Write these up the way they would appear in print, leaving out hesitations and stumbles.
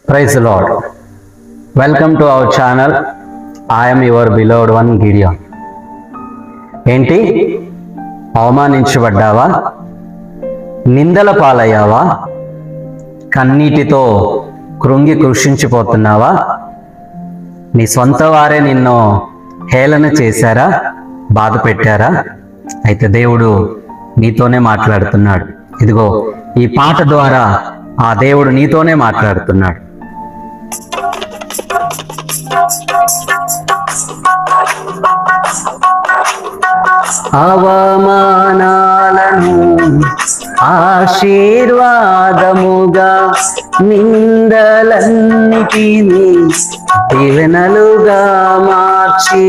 Praise the Lord. Welcome to our channel. I am your beloved one Gideon. ఏంటి, అవమానించబడ్డావా? నిందల పాలయ్యావా? కన్నీటితో కృంగి కృషించిపోతున్నావా? నీ సొంత వారే నిన్ను హేళన చేశారా, బాధ పెట్టారా? అయితే దేవుడు నీతోనే మాట్లాడుతున్నాడు. ఇదిగో ఈ పాట ద్వారా ఆ దేవుడు నీతోనే మాట్లాడుతున్నాడు. అవమానాలను ఆశీర్వాదముగా, నిందలన్నిటినీ దీవెనలుగా మార్చి,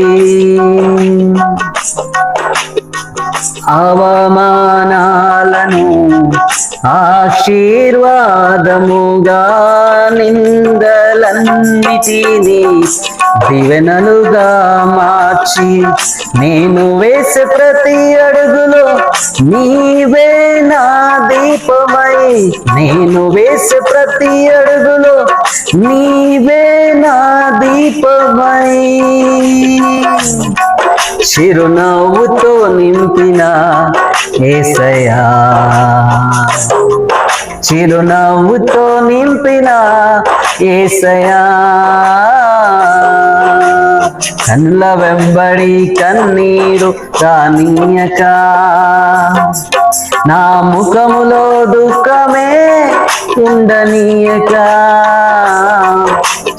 అవమానాలను ఆశీర్వాదముగా, నిందలన్నిటినీ దీవెనలుగా మార్చి, నేను వేసే ప్రతి అడుగులో నీవే నా దీపమై, నేను వేసే ప్రతి అడుగులో నీవే నా దీపమై, చిరునవ్వుతో నింపిన యేసయ్యా, చిరునవ్వుతో నింపిన యేసయ్యా, కళ్ళ వెంబడి కన్నీరు కానీయక, నా ముఖములో దుఃఖమే ఉండనీయక,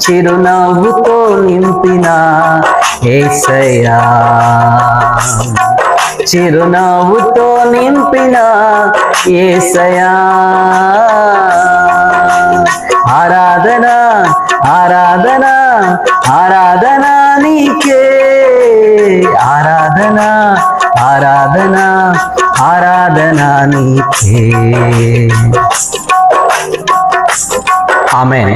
చిరునవ్వుతో నింపిన యేసయ్యా, చిరునవ్వుతో నింపిన యేసయ్యా, ఆరాధన ఆరాధన ఆరాధన నీకే, ఆరాధన ఆరాధన ఆరాధన నీకే. ఆమేన్.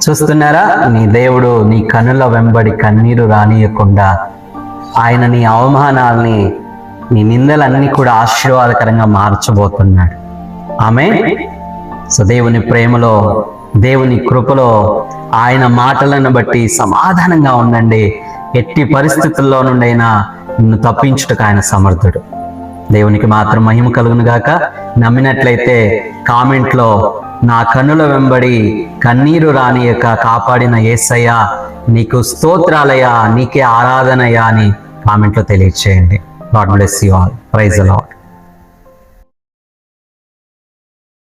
చూస్తున్నారా, నీ దేవుడు నీ కన్నుల వెంబడి కన్నీరు రానియకుండా ఆయన నీ అవమానాల్ని, నీ నిందలన్నీ కూడా ఆశీర్వాదకరంగా మార్చబోతున్నాడు. ఆమేన్. సో దేవుని ప్రేమలో, దేవుని కృపలో, ఆయన మాటలను బట్టి సమాధానంగా ఉండండి. ఎట్టి పరిస్థితుల్లో నుండైనా నిన్ను తప్పించుటకు ఆయన సమర్థుడు. దేవునికి మాత్రం మహిమ కలుగును గాక. నమ్మినట్లయితే కామెంట్లో నా కన్నుల వెంబడి కన్నీరు రానియక కాపాడిన యేసయ్యా నీకు స్తోత్రాలయ్యా, నీకే ఆరాధనయ్యా అని కామెంట్లో తెలియచేయండి. God bless you all. Praise the lord.